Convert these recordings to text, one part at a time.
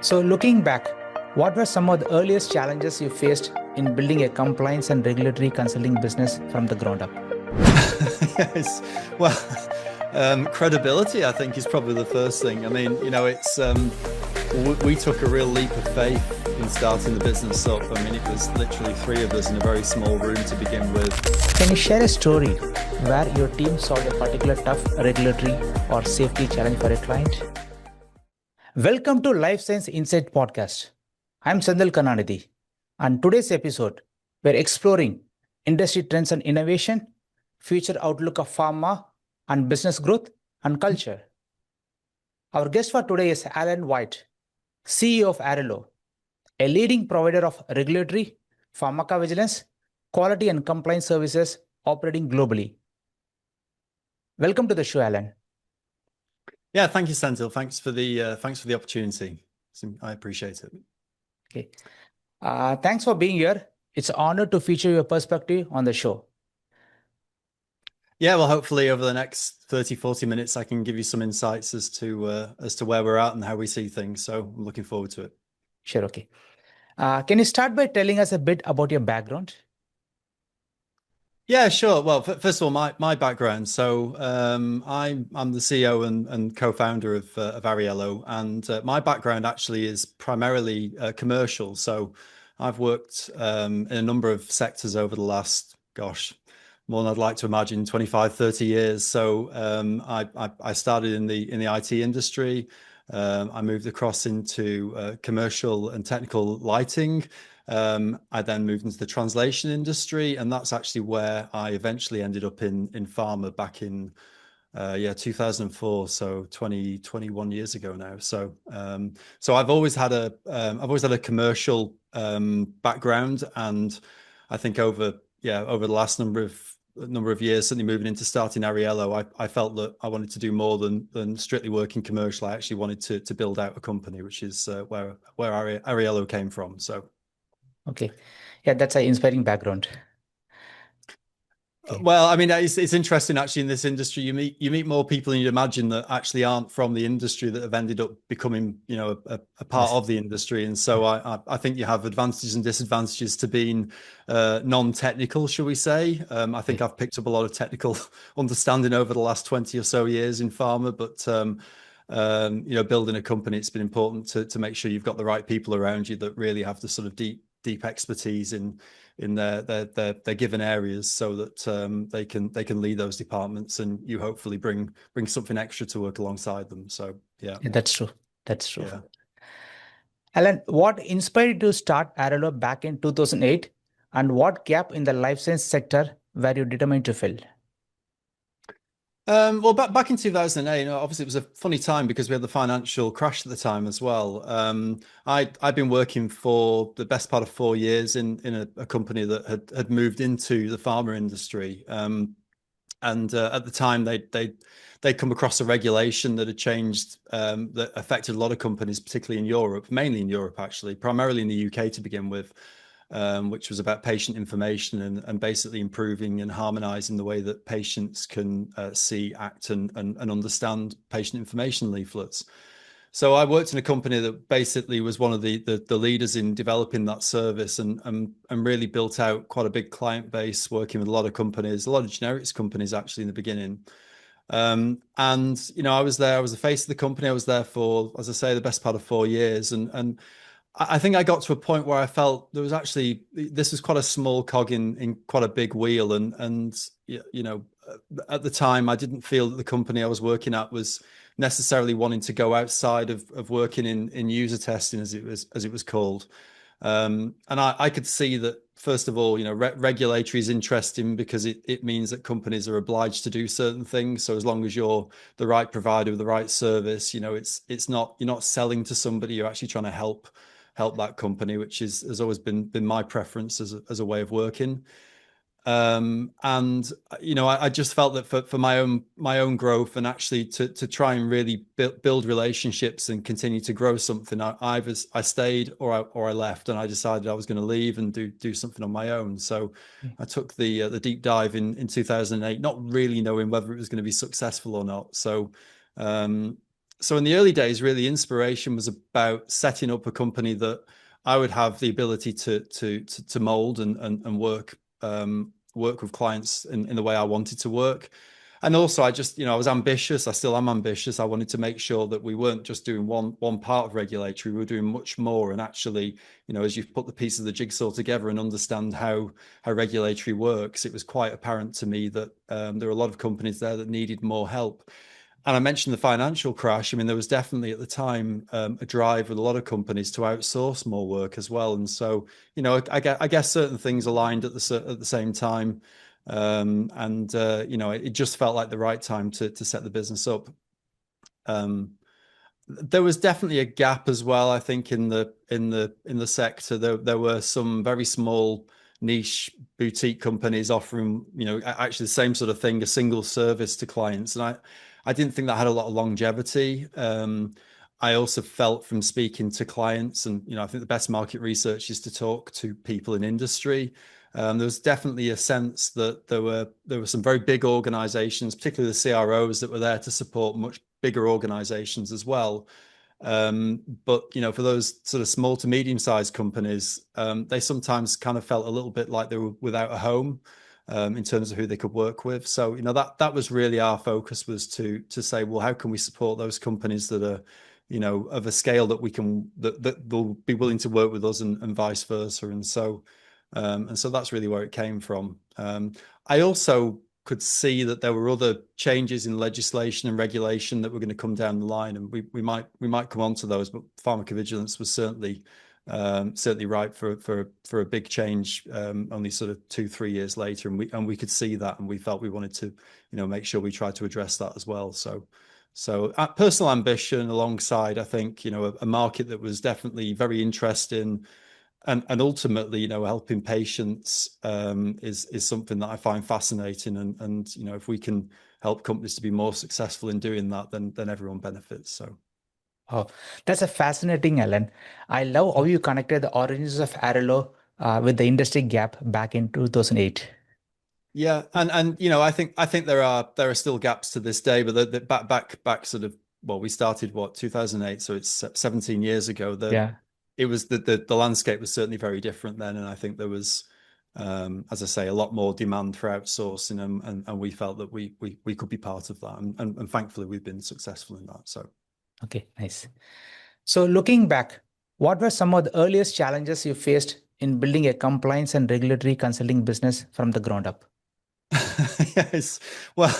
So, looking back, what were some of the earliest challenges you faced in building a compliance and regulatory consulting business from the ground up? Yes. Well, credibility, I think, is probably the first thing. I mean, we took a real leap of faith in starting the business up. I mean, it was literally three of us in a very small room to begin with. Can you share a story where your team solved a particular tough regulatory or safety challenge for a client? Welcome to Life Science Insight Podcast. I'm Sandal Kananidhi, and today's episode, we're exploring industry trends and innovation, future outlook of pharma, and business growth and culture. Our guest for today is Alan White, CEO of Arriello, a leading provider of regulatory, pharmacovigilance, quality and compliance services operating globally. Welcome to the show, Alan. Yeah, thank you, Senthil. Thanks for the opportunity. I appreciate it. Okay. Thanks for being here. It's an honor to feature your perspective on the show. Yeah, well, hopefully over the next 30, 40 minutes, I can give you some insights as to where we're at and how we see things. So I'm looking forward to it. Sure, okay. Can you start by telling us a bit about your background? Yeah, sure. Well, first of all, my background. So I'm the CEO and co-founder of Arriello, and my background actually is primarily commercial. So I've worked in a number of sectors over the last, more than I'd like to imagine, 25, 30 years. So I started in the IT industry. I moved across into commercial and technical lighting. I then moved into the translation industry, and that's actually where I eventually ended up in pharma back in 2004, so 21 years ago now. So I've always had a commercial background, and I think over the last number of years, certainly moving into starting Arriello, I felt that I wanted to do more than strictly working commercial. I actually wanted to build out a company, which is where Arriello came from. So. Okay. Yeah, that's an inspiring background. Okay. Well, I mean, it's interesting actually in this industry. You meet more people than you'd imagine that actually aren't from the industry that have ended up becoming, a part of the industry. And so I think you have advantages and disadvantages to being non-technical, shall we say? I think I've picked up a lot of technical understanding over the last 20 or so years in pharma, but building a company, it's been important to make sure you've got the right people around you that really have the sort of deep expertise in their given areas, so that they can lead those departments, and you hopefully bring something extra to work alongside them. So yeah, that's true. That's true. Yeah. Alan, what inspired you to start Arriello back in 2008, and what gap in the life science sector were you determined to fill? Well, back in 2008, obviously it was a funny time because we had the financial crash at the time as well. I'd been working for the best part of 4 years in a company that had moved into the pharma industry, and at the time they'd come across a regulation that had changed, that affected a lot of companies, particularly in Europe, mainly in Europe actually, primarily in the UK to begin with. Which was about patient information and basically improving and harmonizing the way that patients can see, act, and understand patient information leaflets. So I worked in a company that basically was one of the leaders in developing that service, and really built out quite a big client base, working with a lot of companies, a lot of generics companies actually in the beginning. And I was there. I was the face of the company. I was there for, as I say, the best part of 4 years, and I think I got to a point where I felt there was actually, this was quite a small cog in quite a big wheel, and at the time I didn't feel that the company I was working at was necessarily wanting to go outside of working in user testing, as it was called. And I could see that, first of all, regulatory is interesting because it means that companies are obliged to do certain things. So as long as you're the right provider with the right service, you're not selling to somebody, you're actually trying to help that company, which has always been my preference as a way of working. And I just felt that for my own growth, and actually to try and really build relationships and continue to grow something, I stayed or I left, and I decided I was going to leave and do something on my own. So I took the deep dive in 2008, not really knowing whether it was going to be successful or not. So so in the early days, really, inspiration was about setting up a company that I would have the ability to mold and work with clients in the way I wanted to work. And also, I just, I was ambitious. I still am ambitious. I wanted to make sure that we weren't just doing one part of regulatory. We were doing much more. And actually, as you put the pieces of the jigsaw together and understand how regulatory works, it was quite apparent to me that there were a lot of companies there that needed more help. And I mentioned the financial crash. I mean, there was definitely at the time a drive with a lot of companies to outsource more work as well. And so, I guess certain things aligned at the same time. It just felt like the right time to set the business up. There was definitely a gap as well, I think, in the sector. There were some very small niche boutique companies offering, actually the same sort of thing, a single service to clients. And I didn't think that had a lot of longevity. I also felt from speaking to clients, and I think the best market research is to talk to people in industry. There was definitely a sense that there were some very big organizations, particularly the CROs, that were there to support much bigger organizations as well. But for those sort of small to medium-sized companies, they sometimes kind of felt a little bit like they were without a home in terms of who they could work with. So that was really our focus, was to say, well, how can we support those companies that are of a scale that we can that they'll be willing to work with us, and vice versa. And so that's really where it came from. I also could see that there were other changes in legislation and regulation that were going to come down the line, and we might come on to those, but pharmacovigilance was certainly ripe for a big change only sort of 2-3 years later, and we could see that, and we felt we wanted to make sure we tried to address that as well. So personal ambition alongside, I think, a market that was definitely very interesting. And ultimately, helping patients is something that I find fascinating. And if we can help companies to be more successful in doing that, then everyone benefits. So. Oh, that's a fascinating, Alan. I love how you connected the origins of Arriello with the industry gap back in 2008. Yeah, and I think there are still gaps to this day, but the back sort of, well, we started 2008, so it's 17 years ago. Yeah. It was the landscape was certainly very different then, and I think there was, as I say, a lot more demand for outsourcing, and we felt that we could be part of that, and thankfully we've been successful in that. So. Okay, nice. So looking back, what were some of the earliest challenges you faced in building a compliance and regulatory consulting business from the ground up? Yes, well,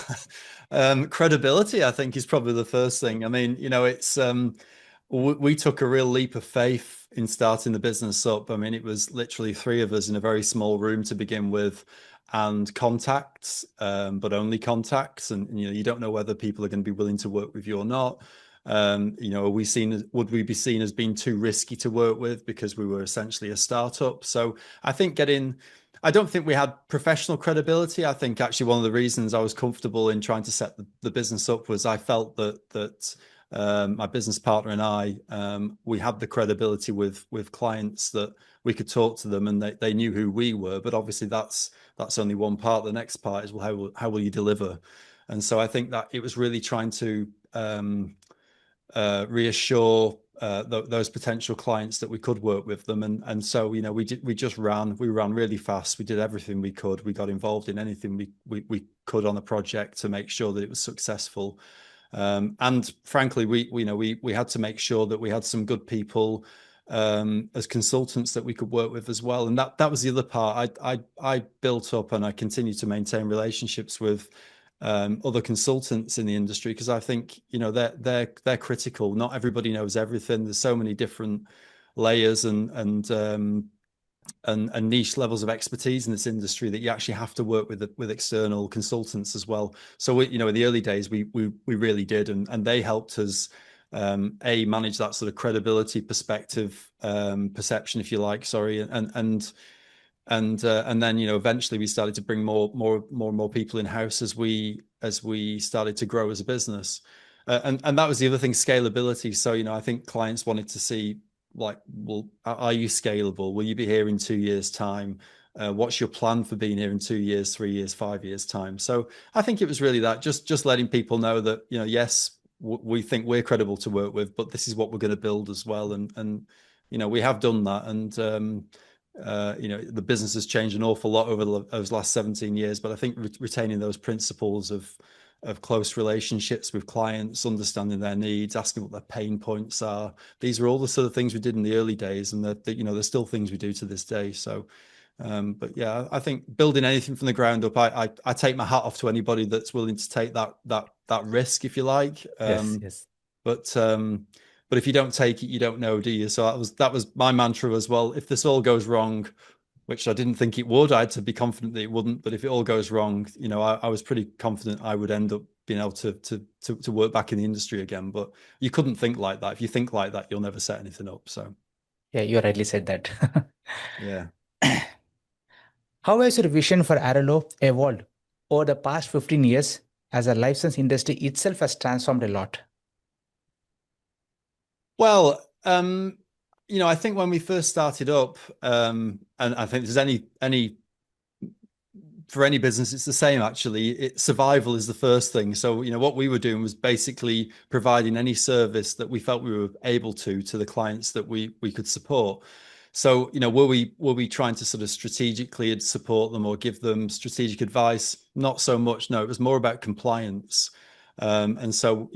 credibility, I think, is probably the first thing. I mean, it's we took a real leap of faith in starting the business up. I mean, it was literally 3 of us in a very small room to begin with, and contacts, but only contacts. And you don't know whether people are going to be willing to work with you or not. Would we be seen as being too risky to work with because we were essentially a startup? So I think I don't think we had professional credibility. I think actually one of the reasons I was comfortable in trying to set the business up was I felt that my business partner and I, we had the credibility with clients, that we could talk to them and they knew who we were. But obviously that's only one part. The next part is, well, how will you deliver? And so I think that it was really trying to reassure those potential clients that we could work with them, and so we ran really fast. We did everything we could. We got involved in anything we could on the project to make sure that it was successful. And frankly, we had to make sure that we had some good people as consultants that we could work with as well. And that was the other part. I built up, and I continue to maintain relationships with other consultants in the industry, because I think they're critical. Not everybody knows everything. There's so many different layers and niche levels of expertise in this industry that you actually have to work with external consultants as well. So in the early days we really did, and they helped us manage that sort of credibility perspective, perception, if you like, sorry, and then eventually we started to bring more people in house as we started to grow as a business, and that was the other thing, scalability. So I think clients wanted to see, like, well, are you scalable? Will you be here in 2 years' time? What's your plan for being here in 2 years, 3 years, 5 years' time? So I think it was really that, just letting people know that yes, we think we're credible to work with, but this is what we're going to build as well. And we have done that. And the business has changed an awful lot over those last 17 years. But I think retaining those principles of close relationships with clients, understanding their needs, asking what their pain points are. These are all the sort of things we did in the early days, and that there's still things we do to this day. So, but yeah, I think building anything from the ground up, I take my hat off to anybody that's willing to take that risk, if you like. Yes, yes. But if you don't take it, you don't know, do you? So that was my mantra as well. If this all goes wrong, which I didn't think it would, I had to be confident that it wouldn't. But if it all goes wrong, I was pretty confident I would end up being able to work back in the industry again. But you couldn't think like that. If you think like that, you'll never set anything up. So Yeah, you rightly said that. yeah. How has your vision for Arriello evolved over the past 15 years as a license industry itself has transformed a lot? Well, I think when we first started up, and I think there's any for any business, it's the same actually. Survival is the first thing. So, what we were doing was basically providing any service that we felt we were able to the clients that we could support. So, were we trying to sort of strategically support them or give them strategic advice? Not so much. No, it was more about compliance. And so,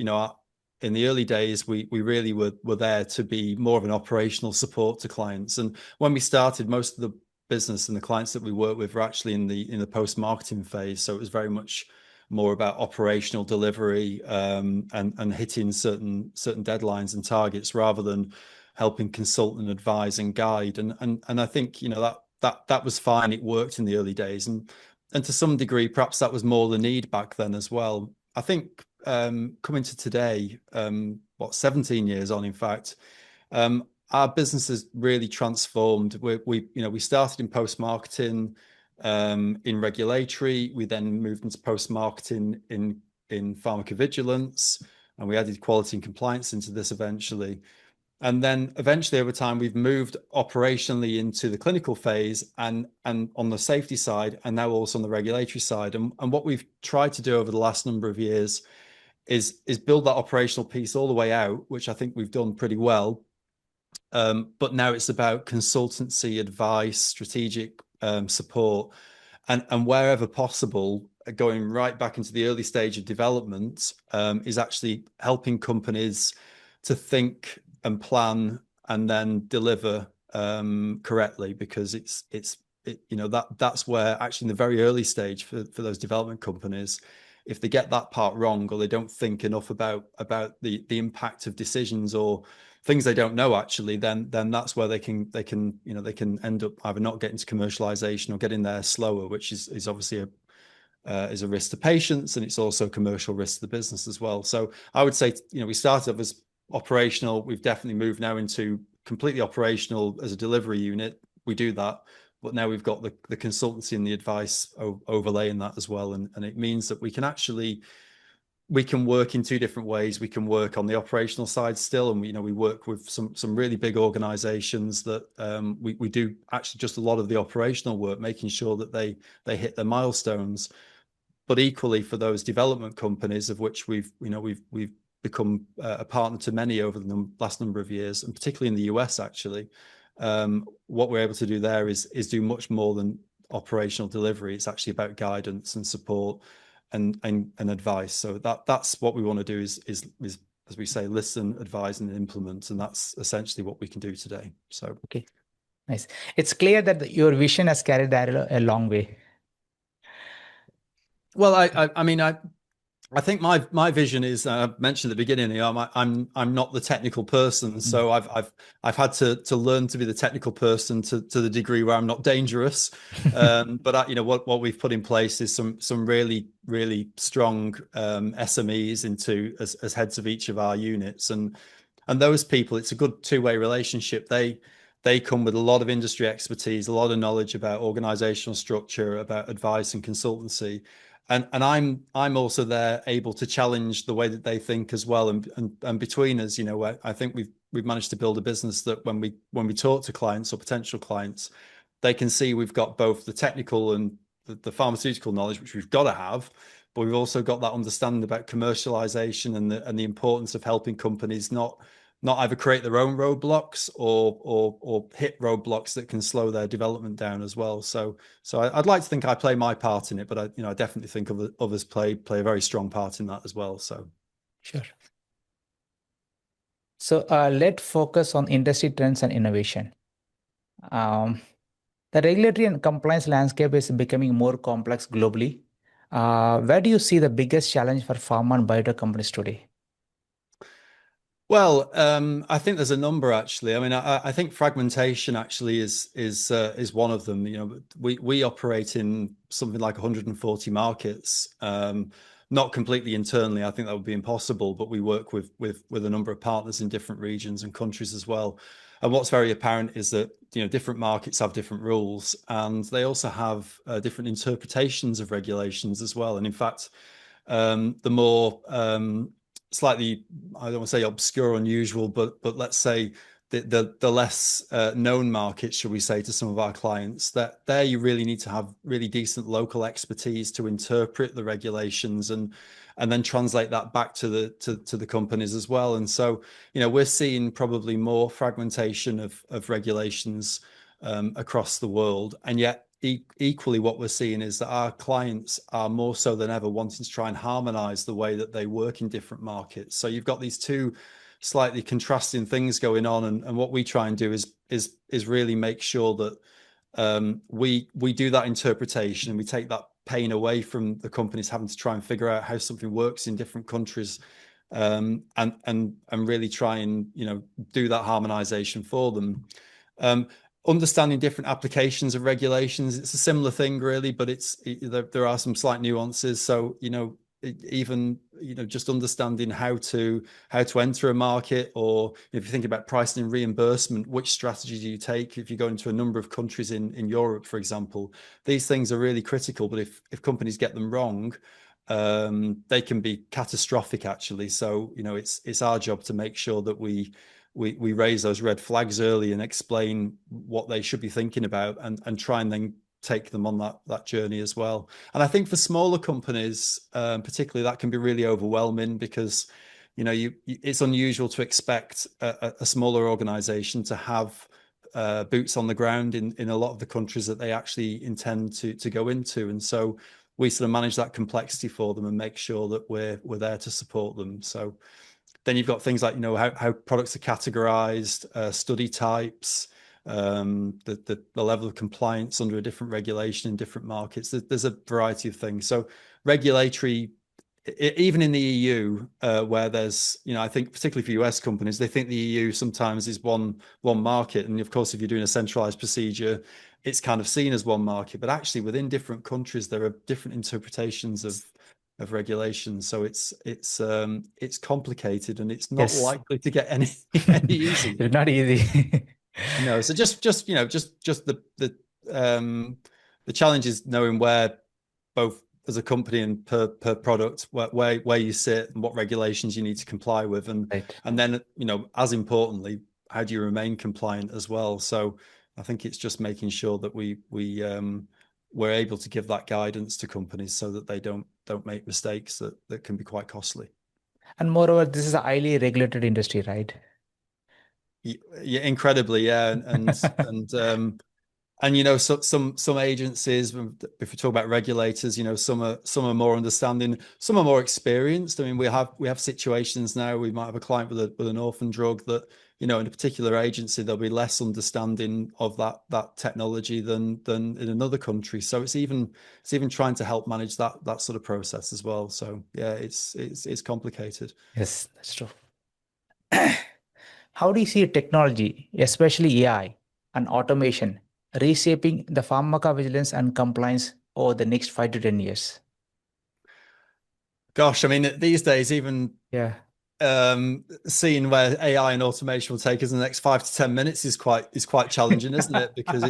in the early days, we really were there to be more of an operational support to clients. And when we started, most of the business and the clients that we work with were actually in the post-marketing phase. So it was very much more about operational delivery and hitting certain deadlines and targets rather than helping consult and advise and guide. And I think that was fine. It worked in the early days, and to some degree, perhaps that was more the need back then as well. I think coming to today, 17 years on, in fact, our business has really transformed. We started in post-marketing, in regulatory. We then moved into post-marketing in pharmacovigilance, and we added quality and compliance into this eventually. And then eventually over time, we've moved operationally into the clinical phase and on the safety side, and now also on the regulatory side. And what we've tried to do over the last number of years is build that operational piece all the way out, which I think we've done pretty well. But now it's about consultancy, advice, strategic support, and wherever possible, going right back into the early stage of development, is actually helping companies to think and plan and then deliver correctly, because that's where actually in the very early stage for those development companies, if they get that part wrong or they don't think enough about the impact of decisions or things they don't know actually, then that's where they can end up either not getting to commercialization or getting there slower, which is obviously a risk to patients, and it's also a commercial risk to the business as well. So I would say we started off as operational. We've definitely moved now into completely operational as a delivery unit. We do that, but now we've got the consultancy and the advice overlaying that as well, and it means that we can work in two different ways. We can work on the operational side still, and we work with some really big organizations that we do actually just a lot of the operational work, making sure that they hit their milestones. But equally for those development companies, of which we've become a partner to many over the last number of years, and particularly in the US actually, what we're able to do there is do much more than operational delivery. It's actually about guidance and support and advice. So that's what we want to do is as we say, listen, advise, and implement, and that's essentially what we can do today. So Okay, nice. It's clear that your vision has carried Arriello a long way. well, I think my vision is, I mentioned at the beginning, I'm not the technical person, so I've had to learn to be the technical person to the degree where I'm not dangerous. But what we've put in place is some really strong SMEs into as heads of each of our units, and those people, it's a good two-way relationship. They come with a lot of industry expertise, a lot of knowledge about organizational structure, about advice and consultancy. And I'm also there able to challenge the way that they think as well. And between us, I think we've managed to build a business that when we talk to clients or potential clients, they can see we've got both the technical and the pharmaceutical knowledge, which we've got to have, but we've also got that understanding about commercialization and the importance of helping companies not either create their own roadblocks or hit roadblocks that can slow their development down as well. So I'd like to think I play my part in it, but I definitely think others play a very strong part in that as well. So Sure. So let's focus on industry trends and innovation. Um, the regulatory and compliance landscape is becoming more complex globally. Where do you see the biggest challenge for pharma and biotech companies today? well, I think there's a number actually. I mean, I think fragmentation actually is one of them. You know, we operate in something like 140 markets, not completely internally. I think that would be impossible, but we work with a number of partners in different regions and countries as well. And what's very apparent is that different markets have different rules, and they also have different interpretations of regulations as well. And in fact, the more slightly, I don't want to say obscure, unusual, but let's say the less known markets, shall we say, to some of our clients, that there you really need to have really decent local expertise to interpret the regulations and then translate that back to the companies as well. And so, we're seeing probably more fragmentation of regulations across the world, and yet equally what we're seeing is that our clients are more so than ever wanting to try and harmonize the way that they work in different markets. So you've got these two slightly contrasting things going on, and what we try and do is really make sure that we do that interpretation, and we take that pain away from the companies having to try and figure out how something works in different countries, and really try and do that harmonization for them. Understanding different applications of regulations, it's a similar thing really, but there are some slight nuances. So even just understanding how to enter a market, or if you think about pricing and reimbursement, which strategy do you take if you go into a number of countries in Europe, for example? These things are really critical, but if companies get them wrong, they can be catastrophic actually. So it's our job to make sure that we raise those red flags early and explain what they should be thinking about, and try and then take them on that journey as well. And I think for smaller companies, particularly, that can be really overwhelming, because it's unusual to expect a smaller organization to have boots on the ground in a lot of the countries that they actually intend to go into. And so we sort of manage that complexity for them and make sure that we're there to support them. So then you've got things like how products are categorized, study types, the level of compliance under a different regulation in different markets. There's a variety of things. So regulatory, even in the EU, where there's I think particularly for US companies, they think the EU sometimes is one market, and of course if you're doing a centralized procedure, it's kind of seen as one market, but actually within different countries there are different interpretations of regulations. So it's complicated, and it's not Yes. likely to get any easier. It's not easy. No, so just the challenge is knowing where, both as a company and per product, where you sit and what regulations you need to comply with, and Right. then as importantly, how do you remain compliant as well? So I think it's just making sure that we're able to give that guidance to companies so that they don't make mistakes that can be quite costly. And moreover, this is a highly regulated industry, right? Yeah, incredibly, yeah, and so, some agencies, if we talk about regulators, some are more understanding, some are more experienced. I mean, we have situations now. We might have a client with an orphan drug that in a particular agency there'll be less understanding of that technology than in another country. So it's even trying to help manage that sort of process as well. So yeah, it's complicated. Yes, that's true. How do you see technology, especially AI and automation, reshaping the pharmacovigilance and compliance over the next 5 to 10 years? Gosh, I mean, these days, even Yeah. seeing where AI and automation will take us in the next 5 to 10 minutes is quite challenging, isn't it? Because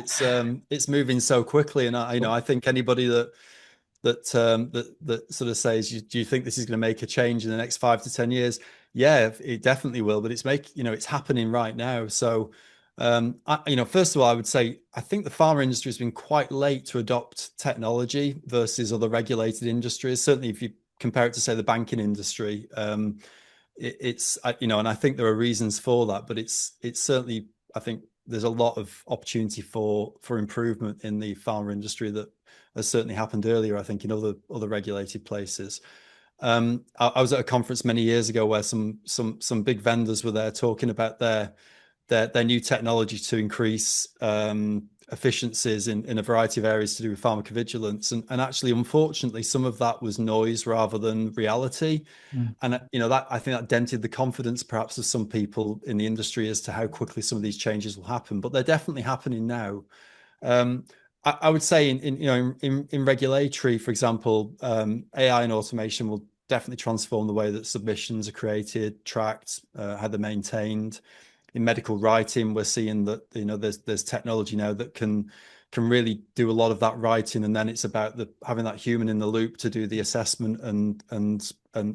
it's moving so quickly, and I think anybody that sort of says, do you think this is going to make a change in the next 5 to 10 years? Yeah, it definitely will, but it's happening right now. So First of all, I would say I think the pharma industry has been quite late to adopt technology versus other regulated industries. Certainly, if you compare it to, say, the banking industry, and I think there are reasons for that, but it's certainly, I think there's a lot of opportunity for improvement in the pharma industry that has certainly happened earlier, I think, in other regulated places. I was at a conference many years ago where some big vendors were there talking about their new technology to increase efficiencies in a variety of areas to do with pharmacovigilance, and actually, unfortunately, some of that was noise rather than reality. Mm. And that, I think, that dented the confidence perhaps of some people in the industry as to how quickly some of these changes will happen. But they're definitely happening now. I would say in regulatory, for example, AI and automation will definitely transform the way that submissions are created, tracked, how they're maintained. In medical writing, we're seeing that there's technology now that can really do a lot of that writing, and then it's about having that human in the loop to do the assessment and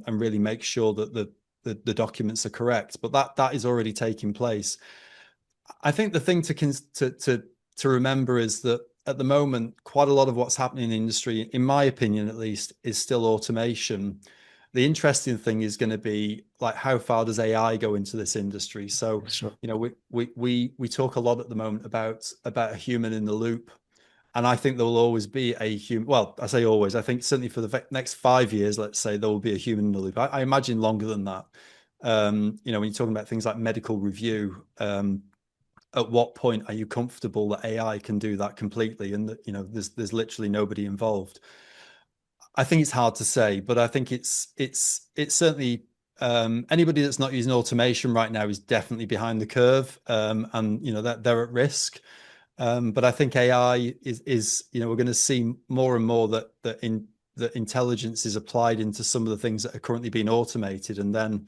really make sure that the documents are correct. But that is already taking place. I think the thing to remember is that at the moment, quite a lot of what's happening in the industry, in my opinion at least, is still automation. The interesting thing is going to be, like, how far does AI go into this industry? So, Sure. we talk a lot at the moment about a human in the loop, and I think there will always be a human. Well, I say always. I think certainly for the next 5 years, let's say, there will be a human in the loop. I imagine longer than that. When you're talking about things like medical review, at what point are you comfortable that AI can do that completely, and that there's literally nobody involved? I think it's hard to say, but I think it's certainly, anybody that's not using automation right now is definitely behind the curve, and that they're at risk. But I think AI is we're going to see more and more that intelligence is applied into some of the things that are currently being automated, and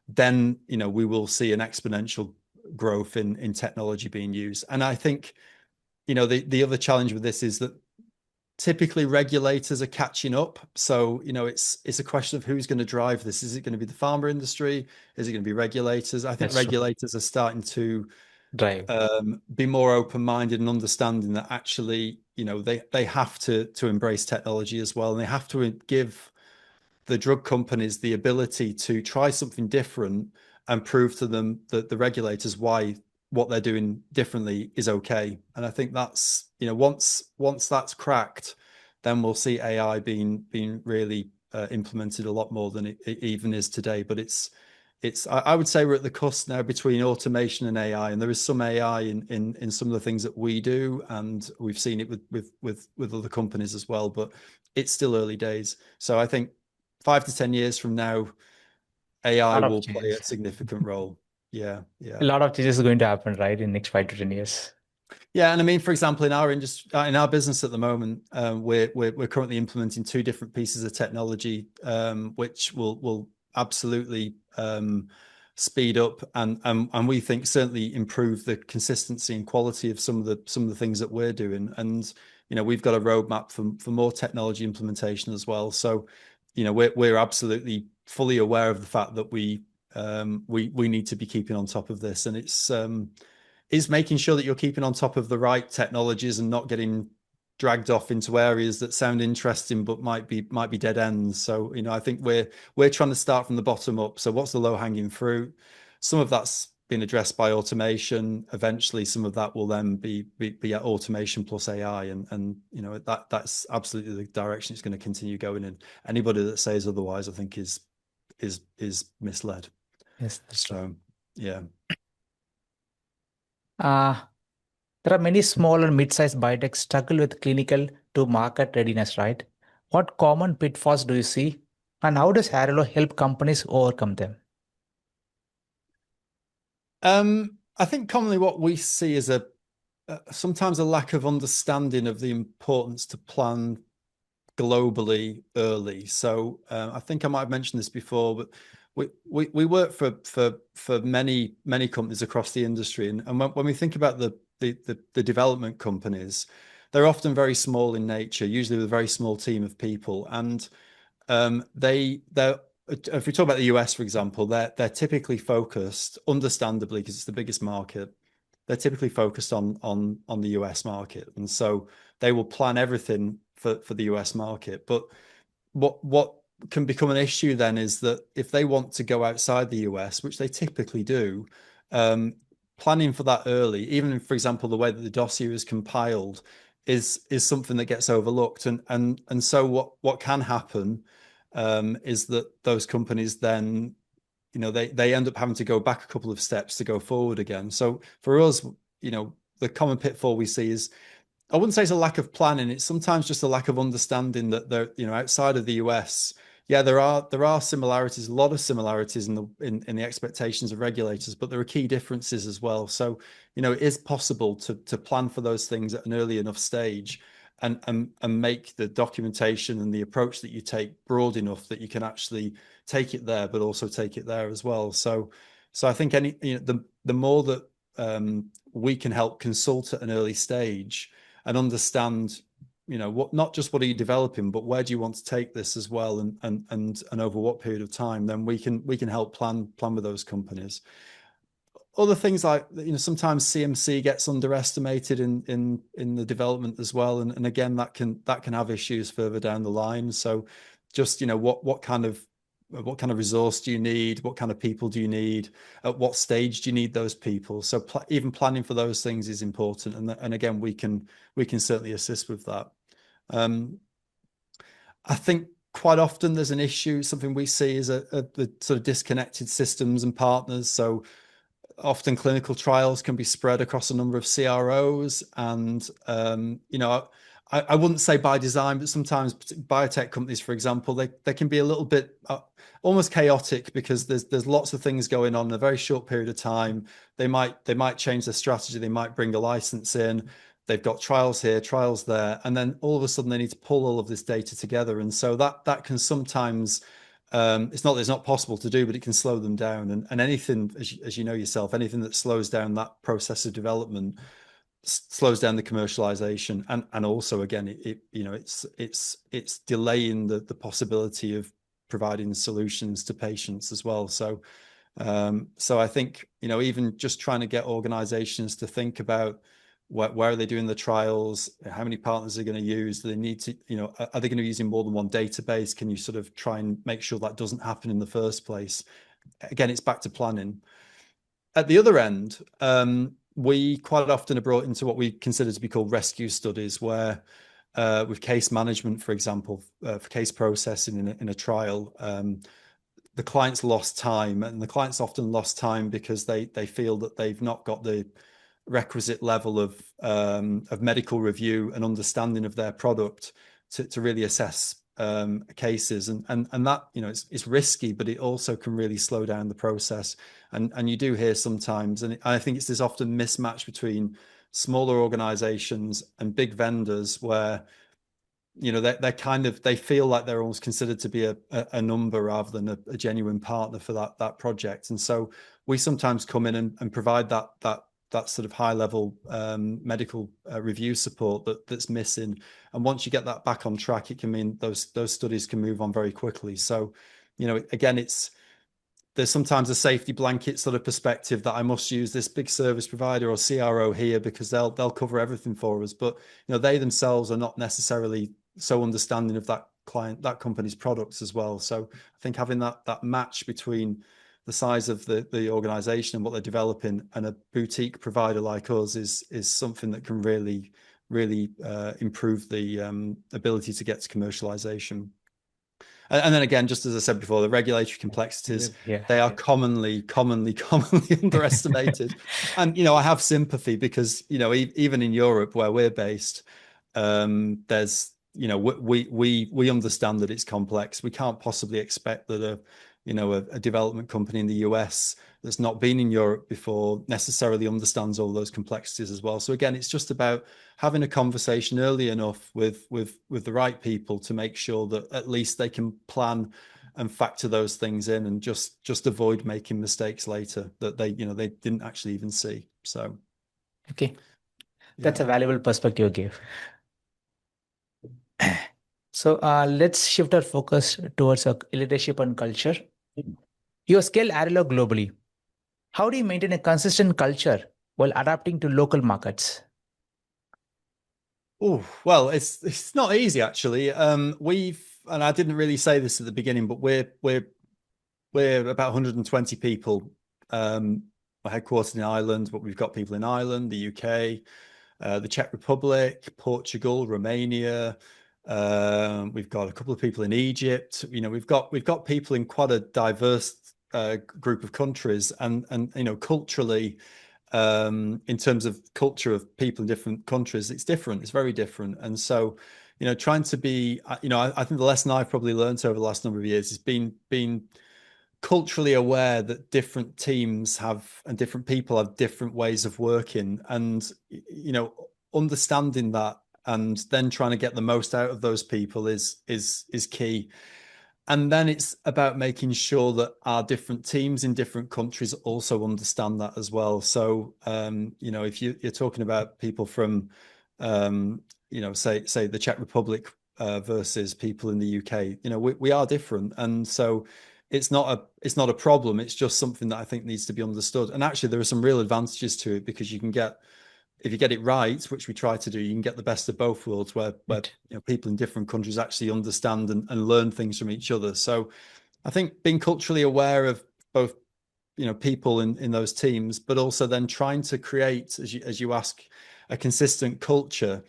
then we will see an exponential growth in technology being used. And I think the other challenge with this is that typically regulators are catching up. So it's a question of who's going to drive this. Is it going to be the pharma industry? Is it going to be regulators? I think That's true. regulators are starting to Drive. be more open-minded and understanding that actually they have to embrace technology as well, and they have to give the drug companies the ability to try something different and prove to them, that the regulators, why what they're doing differently is okay. And I think that's once that's cracked, then we'll see AI being really implemented a lot more than it even is today. But I would say we're at the cusp now between automation and AI, and there is some AI in some of the things that we do, and we've seen it with other companies as well. But it's still early days. So I think 5 to 10 years from now, A AI lot of will play changes. a significant role. Yeah, A yeah. lot of changes is going to happen, right, in next 5 to 10 years. Yeah, and I mean, for example, in our industry, in our business at the moment, we're currently implementing 2 different pieces of technology, which will absolutely speed up and we think certainly improve the consistency and quality of some of the things that we're doing. And we've got a roadmap for more technology implementation as well. So we're absolutely fully aware of the fact that we need to be keeping on top of this, and it's making sure that you're keeping on top of the right technologies and not getting dragged off into areas that sound interesting but might be dead ends. So I think we're trying to start from the bottom up. So what's the low hanging fruit? Some of that's been addressed by automation. Eventually, some of that will then be automation plus AI, and that's absolutely the direction it's going to continue going in. Anybody that says otherwise, I think, is misled. Yes, that's true. So yeah. Uh, there are many small and mid-sized biotechs struggle with clinical to market readiness, right? What common pitfalls do you see, and how does Arriello help companies overcome them? I think commonly what we see is sometimes a lack of understanding of the importance to plan globally early. So I think I might have mentioned this before, but we work for many companies across the industry, and when we think about the development companies, they're often very small in nature, usually with a very small team of people, and they're if we talk about the US, for example, they're typically focused, understandably, because it's the biggest market, they're typically focused on the US market, and so they will plan everything for the US market. But what can become an issue then is that if they want to go outside the US, which they typically do, planning for that early, even for example, the way that the dossier is compiled is something that gets overlooked. And so what can happen is that those companies then, they end up having to go back a couple of steps to go forward again. So for us, the common pitfall we see is, I wouldn't say it's a lack of planning. It's sometimes just a lack of understanding that they're, outside of the US, yeah, there are similarities, a lot of similarities in the expectations of regulators, but there are key differences as well. So, it is possible to plan for those things at an early enough stage and make the documentation and the approach that you take broad enough that you can actually take it there, but also take it there as well. So I think the more that we can help consult at an early stage and understand, not just what are you developing, but where do you want to take this as well, and over what period of time, then we can help plan with those companies. Other things like, sometimes CMC gets underestimated in the development as well, and again that can have issues further down the line. So just what kind of resource do you need? What kind of people do you need? At what stage do you need those people? So even planning for those things is important. And again, we can certainly assist with that. I think quite often there's an issue, something we see is the sort of disconnected systems and partners. So often clinical trials can be spread across a number of CROs, and I wouldn't say by design, but sometimes biotech companies, for example, they can be a little bit almost chaotic because there's lots of things going on in a very short period of time. They might change their strategy. They might bring a license in. They've got trials here, trials there, and then all of a sudden they need to pull all of this data together. And so that can sometimes, it's not possible to do, but it can slow them down. And anything, as you know yourself, anything that slows down that process of development slows down the commercialization, and also again it's delaying the possibility of providing solutions to patients as well. So I think even just trying to get organizations to think about where are they doing the trials, how many partners are going to use, do they need to, are they going to be using more than one database? Can you sort of try and make sure that doesn't happen in the first place? Again, it's back to planning. At the other end, we quite often are brought into what we consider to be called rescue studies, where with case management, for example, for case processing in a trial, the client's lost time, and the client's often lost time because they feel that they've not got the requisite level of medical review and understanding of their product to really assess cases, and that it's risky, but it also can really slow down the process. And you do hear sometimes, and I think it's this often mismatch between smaller organizations and big vendors where they feel like they're almost considered to be a number rather than a genuine partner for that project. And so we sometimes come in and provide that sort of high level medical review support that's missing. And once you get that back on track, it can mean those studies can move on very quickly. So, again, there's sometimes a safety blanket sort of perspective that I must use this big service provider or CRO here because they'll cover everything for us. But, they themselves are not necessarily so understanding of that company's products as well. So I think having that match between the size of the organization and what they're developing and a boutique provider like us is something that can really improve the ability to get to commercialization. And then again, just as I said before, the regulatory complexities, they are commonly underestimated. And, I have sympathy because, even in Europe where we're based, there's, we understand that it's complex. We can't possibly expect that a development company in the US that's not been in Europe before necessarily understands all those complexities as well. So again, it's just about having a conversation early enough with the right people to make sure that at least they can plan and factor those things in and just avoid making mistakes later that they didn't actually even see. So okay, that's a valuable perspective you gave. So let's shift our focus towards leadership and culture. You scale Arriello globally. How do you maintain a consistent culture while adapting to local markets? Oh, well, it's not easy actually. And I didn't really say this at the beginning, but we're about 120 people. We're headquartered in Ireland, but we've got people in Ireland, the UK, the Czech Republic, Portugal, Romania. We've got a couple of people in Egypt. We've got people in quite a diverse group of countries, and culturally, in terms of culture of people in different countries, it's different. It's very different, and so trying to be, I think the lesson I've probably learned over the last number of years is being culturally aware that different teams have and different people have different ways of working, and understanding that and then trying to get the most out of those people is key. And then it's about making sure that our different teams in different countries also understand that as well. So if you're talking about people from say the Czech Republic versus people in the UK, we are different, and so it's not a problem. It's just something that I think needs to be understood. And actually, there are some real advantages to it, because if you get it right, which we try to do, you can get the best of both worlds, where people in different countries actually understand and learn things from each other. So I think being culturally aware of both people in those teams, but also then trying to create, as you ask, a consistent culture.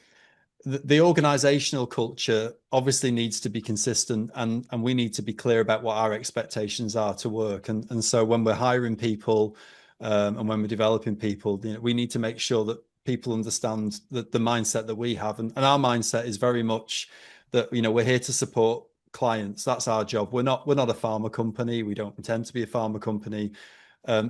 The organizational culture obviously needs to be consistent, and we need to be clear about what our expectations are to work. And so when we're hiring people, and when we're developing people, we need to make sure that people understand that the mindset that we have, and our mindset is very much that we're here to support clients. That's our job. We're not a pharma company. We don't intend to be a pharma company.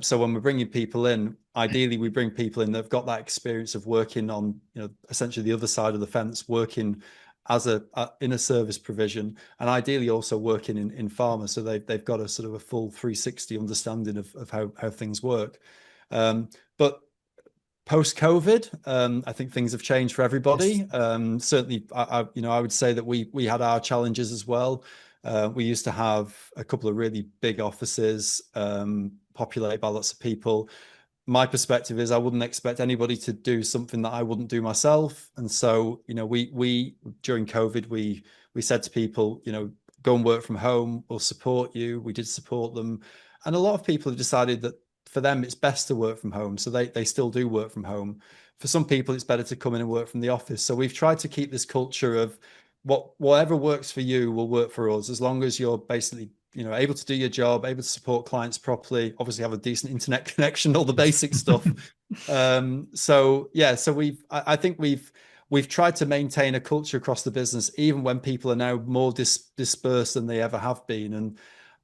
So when we're bringing people in, ideally we bring people in that've got that experience of working on, essentially the other side of the fence, working as in a service provision, and ideally also working in pharma. So they've got a sort of a full 360 understanding of how things work. But post-COVID, I think things have changed for everybody. Yes. Certainly, I would say that we had our challenges as well. We used to have a couple of really big offices, populated by lots of people. My perspective is I wouldn't expect anybody to do something that I wouldn't do myself. And so, we during COVID, we said to people, go and work from home. We'll support you. We did support them. And a lot of people have decided that for them, it's best to work from home. So they still do work from home. For some people, it's better to come in and work from the office. So we've tried to keep this culture of whatever works for you will work for us, as long as you're basically able to do your job, able to support clients properly, obviously have a decent internet connection, all the basic stuff. So I think we've tried to maintain a culture across the business, even when people are now more dispersed than they ever have been. And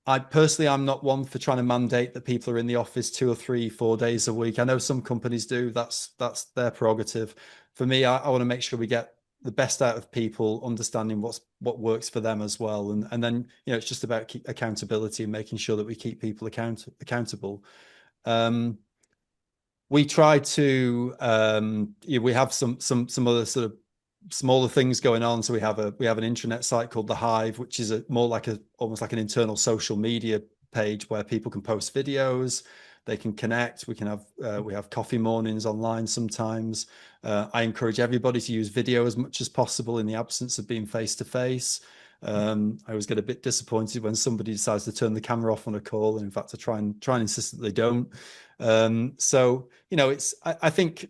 I'm not one for trying to mandate that people are in the office 2 or 3, 4 days a week. I know some companies do. That's their prerogative. For me, I want to make sure we get the best out of people, understanding what works for them as well. And then, it's just about accountability and making sure that we keep people accountable. We try to, we have some other sort of smaller things going on. So we have an intranet site called The Hive, which is almost like an internal social media page where people can post videos, they can connect. We have coffee mornings online sometimes. I encourage everybody to use video as much as possible in the absence of being face to face. I always get a bit disappointed when somebody decides to turn the camera off on a call, and in fact, I try and insist that they don't. So I think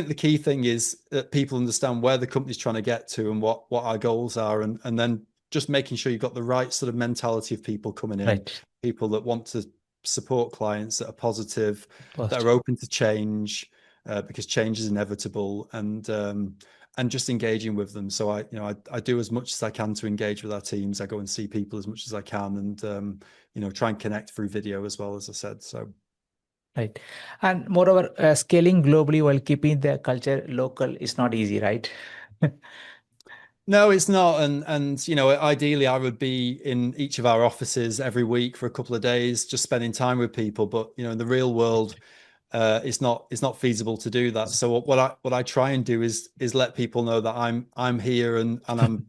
the key thing is that people understand where the company's trying to get to and what our goals are, and then just making sure you've got the right sort of mentality of people coming in, right. People that want to support clients, that are positive, that are open to change, because change is inevitable, and just engaging with them. So I do as much as I can to engage with our teams. I go and see people as much as I can, and try and connect through video as well, as I said. So. Right. And moreover, scaling globally while keeping the culture local is not easy, right? No, it's not. And ideally I would be in each of our offices every week for a couple of days, just spending time with people. But, in the real world, it's not feasible to do that. So what I try and do is let people know that I'm here, and I'm,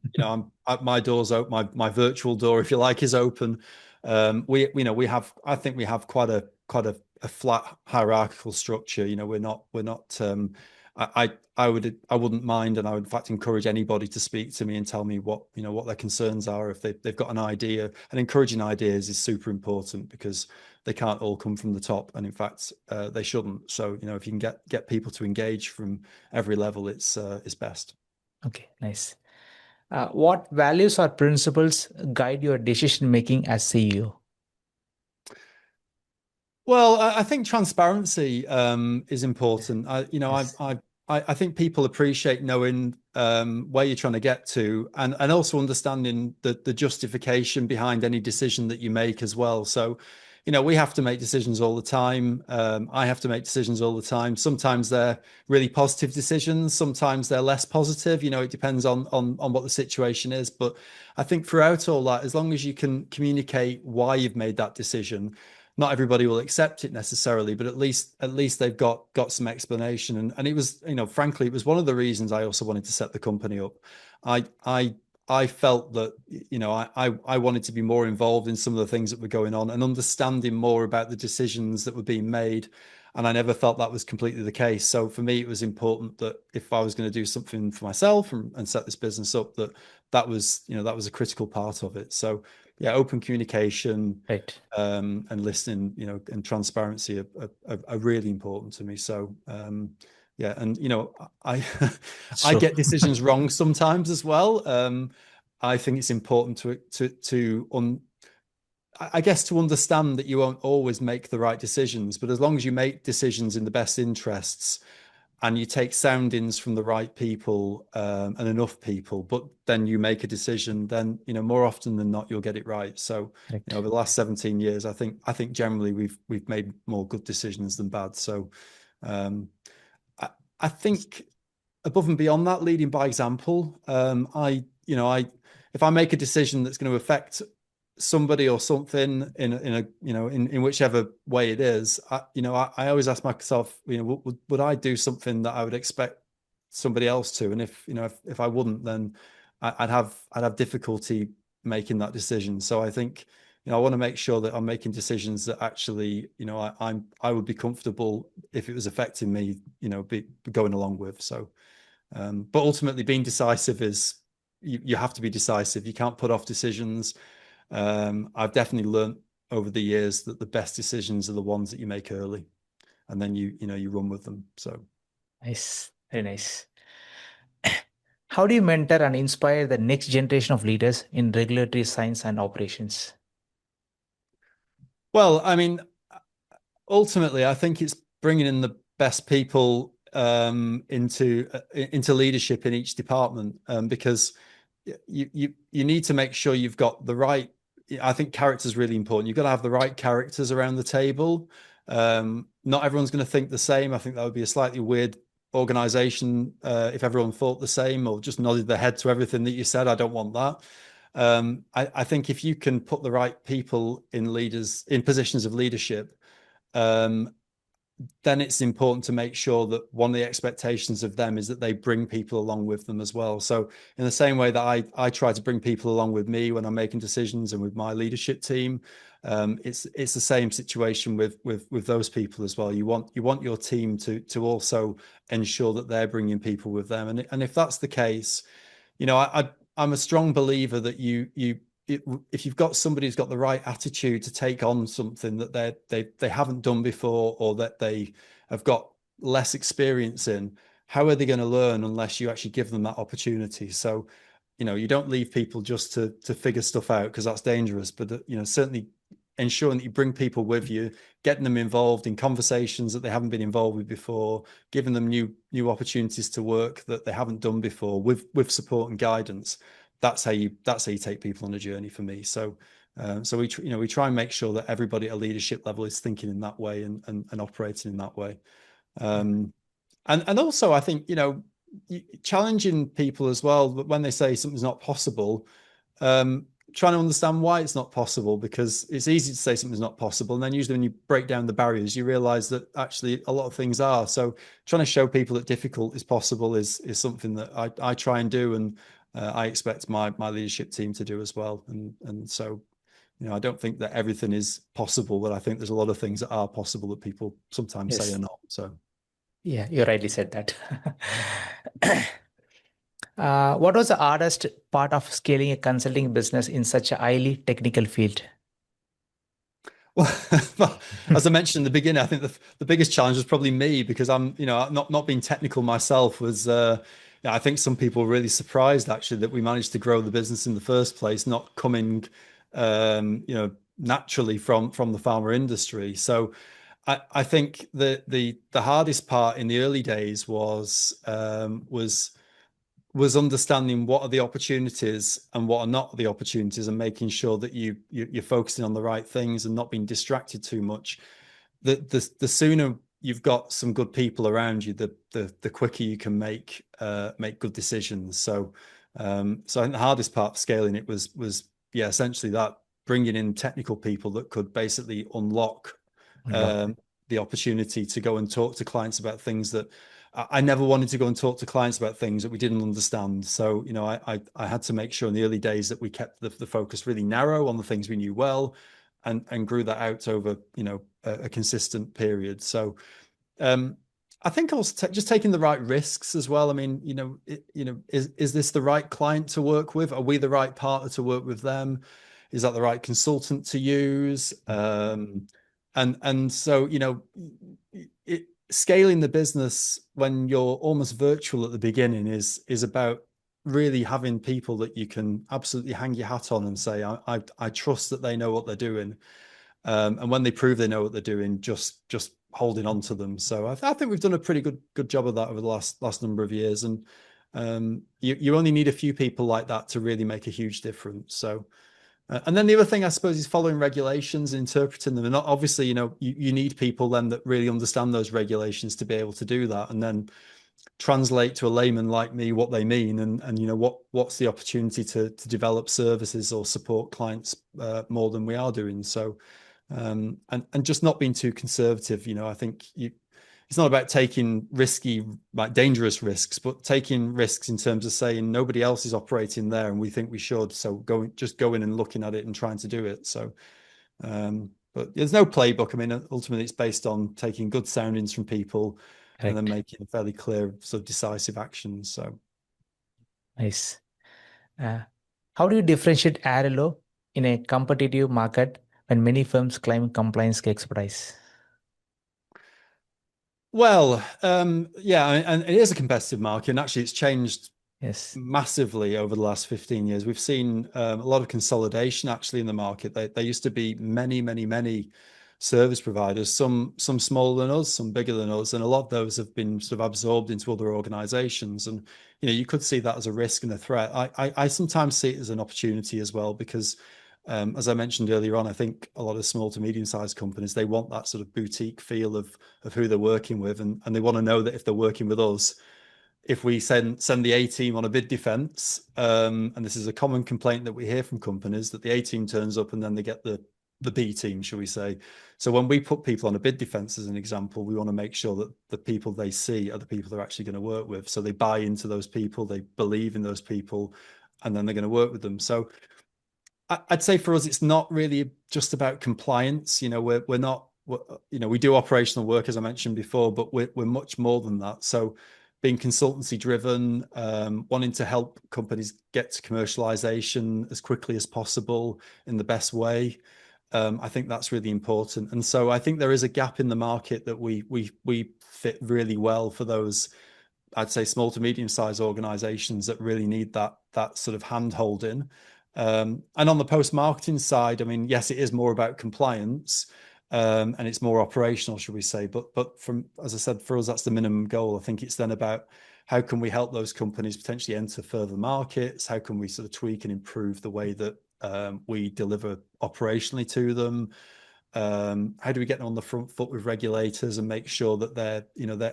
my door's open, my virtual door, if you like, is open. We have, I think we have quite a flat hierarchical structure. We're not I wouldn't mind, and I would in fact encourage anybody to speak to me and tell me what their concerns are if they've got an idea. And encouraging ideas is super important because they can't all come from the top, and in fact they shouldn't. So if you can get people to engage from every level, it's best. Okay, nice. What values or principles guide your decision making as CEO? Well, I think transparency is important. Yes, I think people appreciate knowing where you're trying to get to, and also understanding the justification behind any decision that you make as well. So, we have to make decisions all the time. I have to make decisions all the time. Sometimes they're really positive decisions. Sometimes they're less positive. It depends on what the situation is. But I think throughout all that, as long as you can communicate why you've made that decision, not everybody will accept it necessarily, but at least they've got some explanation. And it was, frankly, it was one of the reasons I also wanted to set the company up. I felt that, I wanted to be more involved in some of the things that were going on and understanding more about the decisions that were being made. And I never felt that was completely the case. So for me, it was important that if I was going to do something for myself and set this business up, that was a critical part of it. So yeah, open communication, right. and listening, and transparency are really important to me. So yeah, and I That's I true. get decisions wrong sometimes as well. I think it's important I guess to understand that you won't always make the right decisions, but as long as you make decisions in the best interests and you take soundings from the right people, and enough people, but then you make a decision, then more often than not you'll get it right. So Correct. over the last 17 years, I think generally we've made more good decisions than bad. So um, I, I think above and beyond that, leading by example. I if I make a decision that's going to affect somebody or something in whichever way it is, I always ask myself, would I do something that I would expect somebody else to? And if I wouldn't, then I'd have difficulty making that decision. So I think, I want to make sure that I'm making decisions that actually, I would be comfortable if it was affecting me, be going along with. So, but ultimately being decisive is, you have to be decisive. You can't put off decisions. I've definitely learned over the years that the best decisions are the ones that you make early, and then you run with them. So, Nice. Very nice. How do you mentor and inspire the next generation of leaders in regulatory science and operations? well, I mean, ultimately, I think it's bringing in the best people into leadership in each department, because you need to make sure you've got the right. I think character is really important. You've got to have the right characters around the table. Not everyone's going to think the same. I think that would be a slightly weird organization if everyone thought the same or just nodded their head to everything that you said. I don't want that. I think if you can put the right people in positions of leadership, um, then it's important to make sure that one of the expectations of them is that they bring people along with them as well. So in the same way that I try to bring people along with me when I'm making decisions and with my leadership team, it's the same situation with those people as well. You want your team to also ensure that they're bringing people with them, and if that's the case, I'm a strong believer that if you've got somebody who's got the right attitude to take on something that they haven't done before, or that they have got less experience in, how are they going to learn unless you actually give them that opportunity? So, you don't leave people just to figure stuff out, because that's dangerous. But certainly ensuring that you bring people with you, getting them involved in conversations that they haven't been involved with before, giving them new opportunities to work that they haven't done before, with support and guidance. That's how you take people on a journey for me. So we try and make sure that everybody at a leadership level is thinking in that way and operating in that way. And also I think, challenging people as well, but when they say something's not possible, trying to understand why it's not possible, because it's easy to say something's not possible, and then usually when you break down the barriers, you realize that actually a lot of things are. So trying to show people that difficult is possible is something that I try and do, and I expect my leadership team to do as well. And so I don't think that everything is possible, but I think there's a lot of things that are possible that people sometimes say are Yes. not. So, Yeah, you rightly said that. What was the hardest part of scaling a consulting business in such a highly technical field? well, as I mentioned in the beginning, I think the biggest challenge was probably me because I'm, not being technical myself was, I think some people were really surprised actually that we managed to grow the business in the first place, not coming, naturally from the pharma industry. So I think the hardest part in the early days was understanding what are the opportunities and what are not the opportunities, and making sure that you're focusing on the right things and not being distracted too much. The sooner you've got some good people around you, the quicker you can make good decisions. So so I think the hardest part of scaling it was essentially that, bringing in technical people that could basically unlock Unlock. the opportunity to go and talk to clients about things that I never wanted to go and talk to clients about things that we didn't understand. So, I had to make sure in the early days that we kept the focus really narrow on the things we knew well, and grew that out over, a consistent period. So, I think also just taking the right risks as well. I mean, is this the right client to work with? Are we the right partner to work with them? Is that the right consultant to use? And so, scaling the business when you're almost virtual at the beginning is about really having people that you can absolutely hang your hat on and say, I trust that they know what they're doing. And when they prove they know what they're doing, just holding on to them. So I think we've done a pretty good job of that over the last number of years. And you only need a few people like that to really make a huge difference. So and then the other thing, I suppose, is following regulations and interpreting them. And obviously, you need people then that really understand those regulations to be able to do that, and then translate to a layman like me what they mean, and what's the opportunity to develop services or support clients more than we are doing. So, and just not being too conservative. I think it's not about taking risky, like dangerous risks, but taking risks in terms of saying nobody else is operating there and we think we should. So just going and looking at it and trying to do it. So, but there's no playbook. I mean, ultimately it's based on taking good soundings from people and then Correct. making fairly clear, sort of decisive actions. So, Nice. Uh, how do you differentiate Arello in a competitive market when many firms claim compliance expertise? well, yeah, and it is a competitive market, and actually it's changed Yes. massively over the last 15 years. We've seen a lot of consolidation actually in the market. There used to be many service providers, some smaller than us, some bigger than us, and a lot of those have been sort of absorbed into other organizations. And you could see that as a risk and a threat. I sometimes see it as an opportunity as well, because as I mentioned earlier on, I think a lot of small to medium-sized companies, they want that sort of boutique feel of who they're working with, and they want to know that if they're working with us, if we send the A team on a bid defense, and this is a common complaint that we hear from companies, that the A team turns up and then they get the B team, shall we say. So when we put people on a bid defense, as an example, we want to make sure that the people they see are the people they're actually going to work with. So they buy into those people, they believe in those people, and then they're going to work with them. So I'd say for us, it's not really just about compliance. We're not, we do operational work, as I mentioned before, but we're much more than that. So being consultancy driven, wanting to help companies get to commercialization as quickly as possible in the best way. I think that's really important. And so I think there is a gap in the market that we fit really well for those, I'd say, small to medium sized organizations that really need that sort of hand holding. And on the post marketing side, I mean, yes, it is more about compliance, and it's more operational, should we say? But from, as I said, for us, that's the minimum goal. I think it's then about how can we help those companies potentially enter further markets? How can we sort of tweak and improve the way that we deliver operationally to them? How do we get them on the front foot with regulators and make sure that they're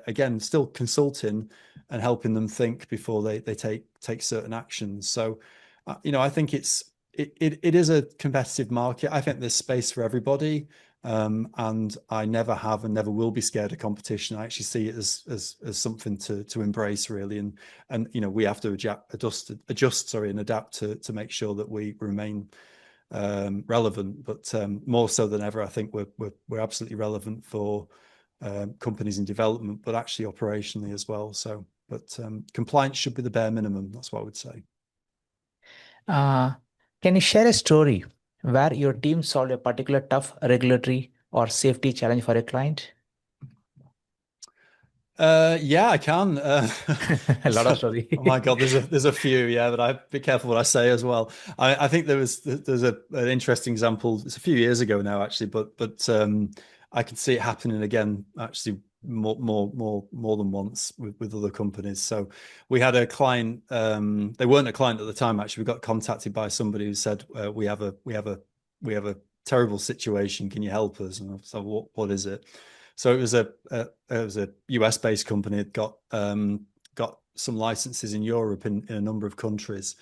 again still consulting and helping them think before they take certain actions. So I think it is a competitive market. I think there's space for everybody, and I never have and never will be scared of competition. I actually see it as something to embrace, really, and we have to adjust, and adapt to make sure that we remain relevant, but more so than ever, I think we're absolutely relevant for companies in development, but actually operationally as well. So, but compliance should be the bare minimum. That's what I would say. Uh, can you share a story where your team solved a particular tough regulatory or safety challenge for a client? Yeah, I can. A lot of So, story. oh my God, there's a few, yeah, but I be careful what I say as well. I think there's an interesting example. It's a few years ago now, actually, but I can see it happening again, actually more than once with other companies. So we had a client. They weren't a client at the time. Actually, we got contacted by somebody who said, we have a terrible situation. Can you help us?" And I said, what is it?" So it was a US based company. It got some licenses in Europe in a number of countries,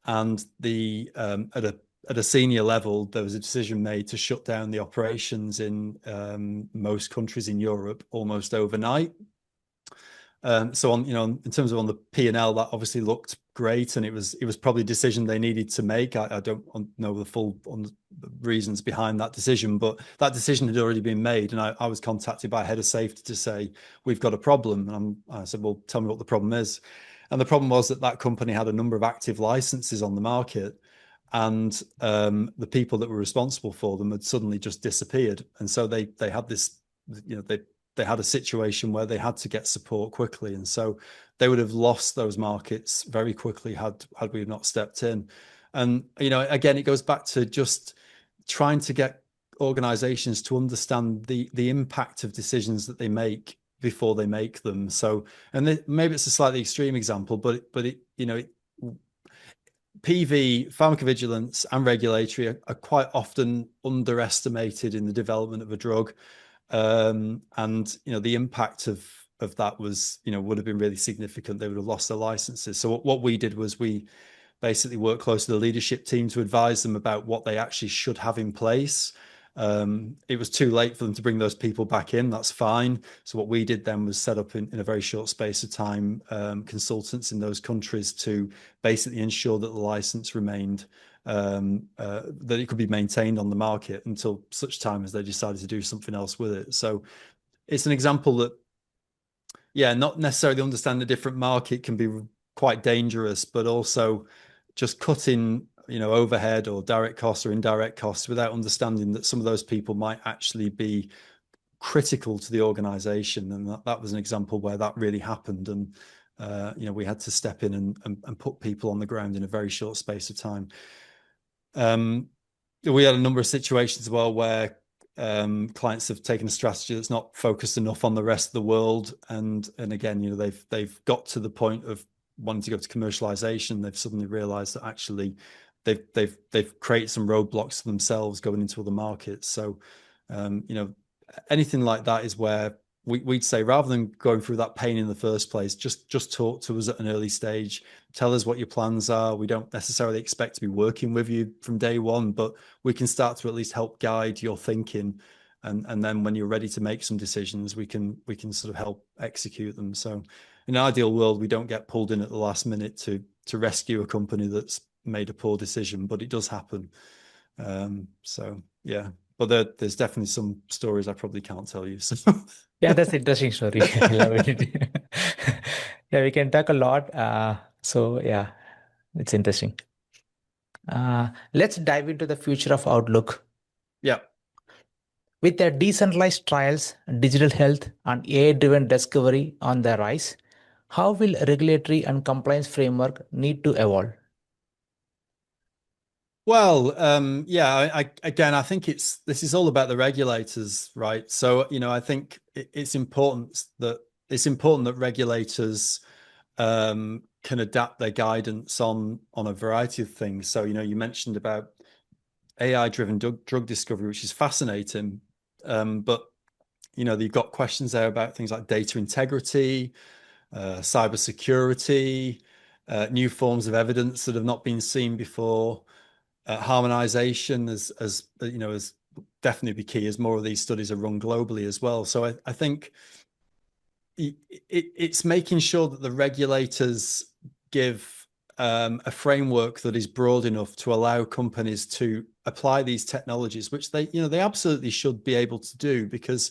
and the at a senior level, there was a decision made to shut down the operations in most countries in Europe almost overnight. So on, in terms of on the P&L, that obviously looked great, and it was probably a decision they needed to make. I don't know the full reasons behind that decision, but that decision had already been made, and I was contacted by a head of safety to say, we've got a problem. And I said, well, tell me what the problem is. And the problem was that company had a number of active licenses on the market, and the people that were responsible for them had suddenly just disappeared. And so they had this, they had a situation where they had to get support quickly, and so they would have lost those markets very quickly had we not stepped in. And again, it goes back to just trying to get organizations to understand the impact of decisions that they make before they make them. So, and maybe it's a slightly extreme example, but PV, pharmacovigilance, and regulatory are quite often underestimated in the development of a drug. And the impact of that was would have been really significant. They would have lost their licenses. So what we did was we basically worked closely with the leadership team to advise them about what they actually should have in place. It was too late for them to bring those people back in. That's fine. So what we did then was set up in a very short space of time consultants in those countries to basically ensure that the license remained, that it could be maintained on the market until such time as they decided to do something else with it. So it's an example that, yeah, not necessarily understand the different market can be quite dangerous, but also just cutting overhead or direct costs or indirect costs without understanding that some of those people might actually be critical to the organization. And that was an example where that really happened. And we had to step in and put people on the ground in a very short space of time. We had a number of situations as well where clients have taken a strategy that's not focused enough on the rest of the world, and again, they've got to the point of wanting to go to commercialization. They've suddenly realized that actually they've created some roadblocks for themselves going into other markets. So anything like that is where we'd say, rather than going through that pain in the first place, just talk to us at an early stage. Tell us what your plans are. We don't necessarily expect to be working with you from day one, but we can start to at least help guide your thinking. And then when you're ready to make some decisions, we can sort of help execute them. So in an ideal world, we don't get pulled in at the last minute to rescue a company that's made a poor decision, but it does happen. So yeah, but there's definitely some stories I probably can't tell you. So Yeah, that's interesting story. I love it. Yeah, we can talk a lot. So yeah, it's interesting. Let's dive into the future of Outlook. yeah. With their decentralized trials, digital health, and AI-driven discovery on the rise, how will regulatory and compliance framework need to evolve? Well, yeah, again, I think this is all about the regulators, right? So, I think it's important that regulators can adapt their guidance on a variety of things. So, you mentioned about AI-driven drug discovery, which is fascinating. But you've got questions there about things like data integrity, cybersecurity, new forms of evidence that have not been seen before. Harmonization as definitely be key as more of these studies are run globally as well. So I think it's making sure that the regulators give a framework that is broad enough to allow companies to apply these technologies, which they absolutely should be able to do, because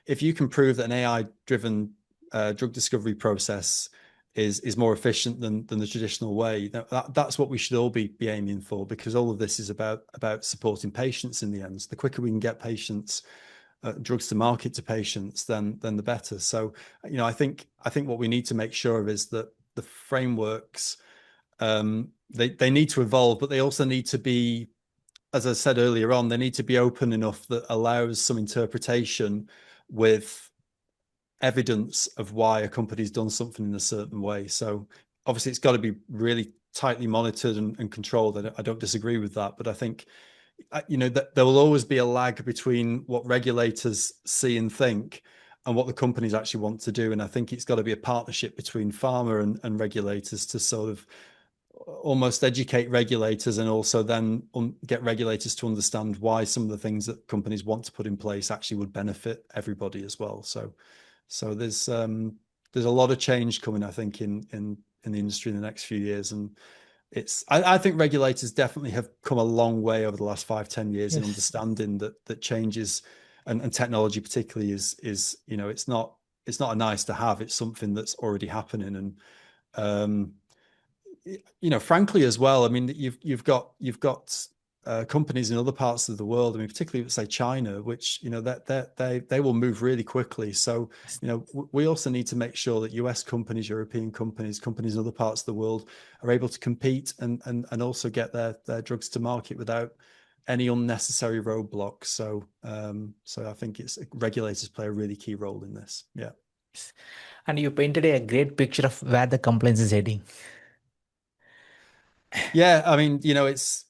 if you can prove that an AI-driven drug discovery process is more efficient than the traditional way, that's what we should all be aiming for, because all of this is about supporting patients in the end. So the quicker we can get patients drugs to market to patients, then the better. So I think what we need to make sure of is that the frameworks, they need to evolve, but they also need to be, as I said earlier on, they need to be open enough that allows some interpretation with evidence of why a company's done something in a certain way. So obviously it's got to be really tightly monitored and controlled. I don't disagree with that, but I think that there will always be a lag between what regulators see and think and what the companies actually want to do. And I think it's got to be a partnership between pharma and regulators to sort of almost educate regulators, and also then get regulators to understand why some of the things that companies want to put in place actually would benefit everybody as well. So there's a lot of change coming, I think, in the industry in the next few years. And I think regulators definitely have come a long way over the last 5-10 years in Yes. understanding that changes and technology particularly is it's not a nice to have, it's something that's already happening. And frankly as well, I mean, you've got companies in other parts of the world, I mean, particularly say China, which that they will move really quickly. So we also need to make sure that US companies, European companies in other parts of the world are able to compete and also get their drugs to market without any unnecessary roadblocks. So I think regulators play a really key role in this. Yeah. And you painted a great picture of where the compliance is heading. Yeah, I mean, it's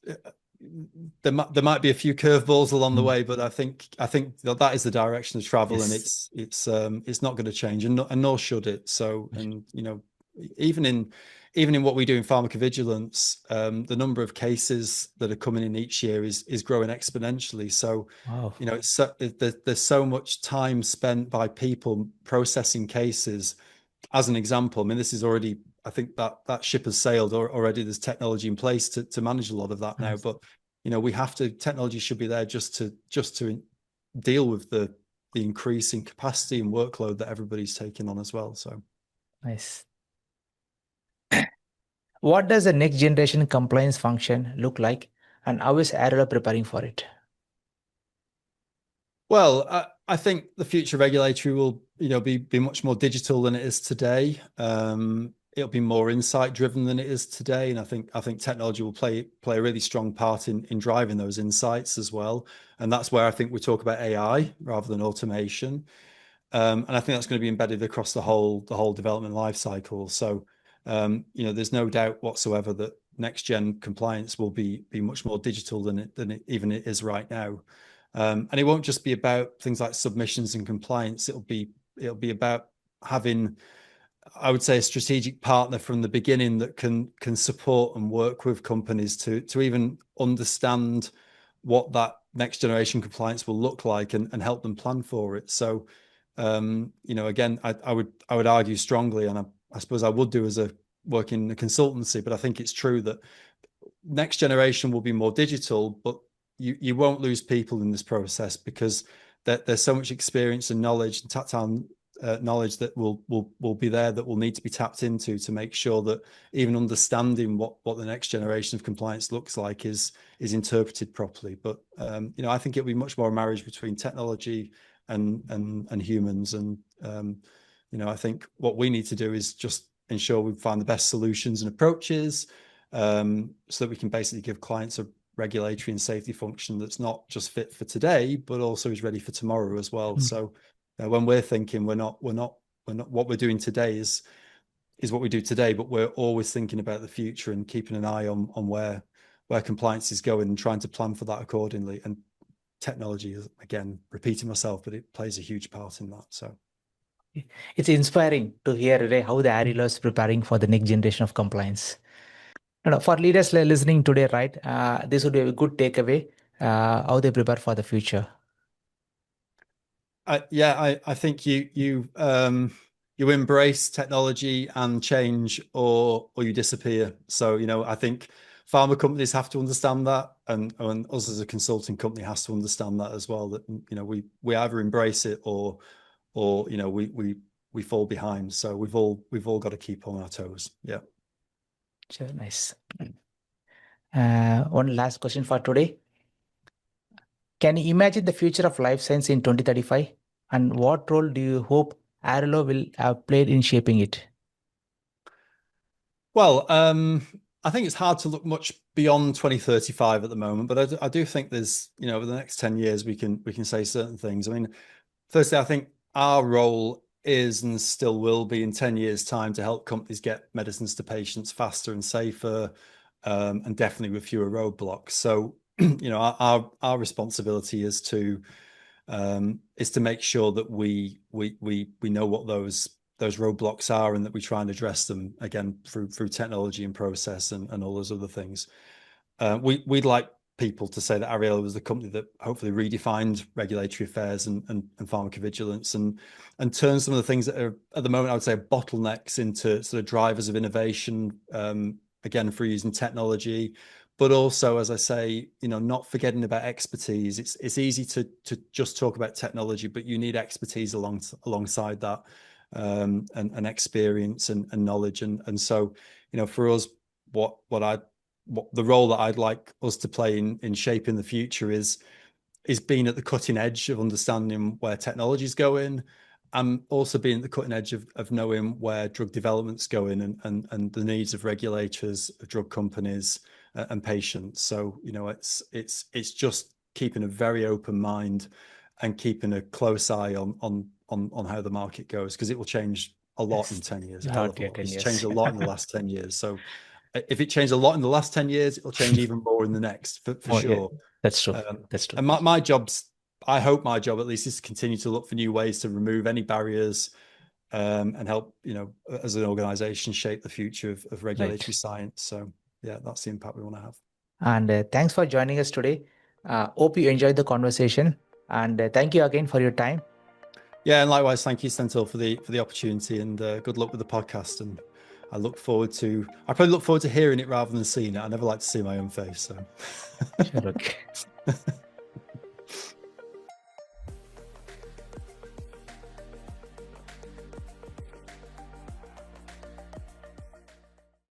there might be a few curveballs along the way, but I think that is the direction of travel. Yes. And it's not going to change, and nor should it. So, and even in what we do in pharmacovigilance, the number of cases that are coming in each year is growing exponentially. So, Wow. there's so much time spent by people processing cases. As an example, I mean, this is already, I think that ship has sailed already. There's technology in place to manage a lot of that now, Nice. but technology should be there just to deal with the increasing capacity and workload that everybody's taking on as well. So Nice. What does the next generation compliance function look like, and how is Arriello preparing for it? well, I think the future regulatory will be much more digital than it is today. It'll be more insight driven than it is today, and I think technology will play a really strong part in driving those insights as well. And that's where I think we talk about AI rather than automation. And I think that's going to be embedded across the whole development life cycle. So there's no doubt whatsoever that next gen compliance will be much more digital than it even it is right now. And it won't just be about things like submissions and compliance. It'll be about having, I would say, a strategic partner from the beginning that can support and work with companies to even understand what that next generation compliance will look like and help them plan for it. So, again, I would argue strongly, and I suppose I would do as a work in a consultancy, but I think it's true that next generation will be more digital, but you won't lose people in this process, because there's so much experience and knowledge and tactile knowledge that will be there, that will need to be tapped into to make sure that even understanding what the next generation of compliance looks like is interpreted properly. But I think it'll be much more a marriage between technology and humans. And I think what we need to do is just ensure we find the best solutions and approaches, so that we can basically give clients a regulatory and safety function that's not just fit for today, but also is ready for tomorrow as well. So when we're thinking, we're not what we're doing today is what we do today, but we're always thinking about the future and keeping an eye on where compliance is going and trying to plan for that accordingly. And technology is, again, repeating myself, but it plays a huge part in that. So It's inspiring to hear today how the Arriello is preparing for the next generation of compliance. For leaders listening today, right, this would be a good takeaway, how they prepare for the future. I think you embrace technology and change, or you disappear. So I think pharma companies have to understand that, and us as a consulting company has to understand that as well. That we either embrace it or we fall behind. So we've all got to keep on our toes. Yeah. Sure, nice. One last question for today. Can you imagine the future of life science in 2035? And what role do you hope Arriello will have played in shaping it? Well, I think it's hard to look much beyond 2035 at the moment, but I do think there's, over the next 10 years, we can say certain things. I mean, firstly, I think our role is and still will be in 10 years' time to help companies get medicines to patients faster and safer, and definitely with fewer roadblocks. So, our responsibility is to make sure that we know what those roadblocks are, and that we try and address them again through technology and process and all those other things. We'd like people to say that Arriello was the company that hopefully redefined regulatory affairs and pharmacovigilance and turned some of the things that are at the moment, I would say, bottlenecks into sort of drivers of innovation, again, through using technology, but also, as I say, not forgetting about expertise. It's easy to just talk about technology, but you need expertise alongside that, and experience and knowledge. And so, for us, what the role that I'd like us to play in shaping the future is being at the cutting edge of understanding where technology is going, and also being at the cutting edge of knowing where drug development's going, and the needs of regulators, of drug companies, and patients. So, it's just keeping a very open mind and keeping a close eye on how the market goes, because it will change a lot in 10 years. Okay, 10 It's years. changed a lot in the last 10 years. So if it changed a lot in the last 10 years, it'll change even more in the next, for Oh, yeah, sure. that's true. That's true. And I hope my job at least is to continue to look for new ways to remove any barriers, and help, as an organization, shape the future of regulatory science. So yeah, that's the impact we want to have. And thanks for joining us today. Hope you enjoyed the conversation. And thank you again for your time. Yeah, and likewise, thank you, Senthil, for the opportunity, and good luck with the podcast. And I probably look forward to hearing it rather than seeing it. I never like to see my own face. So Sure, okay.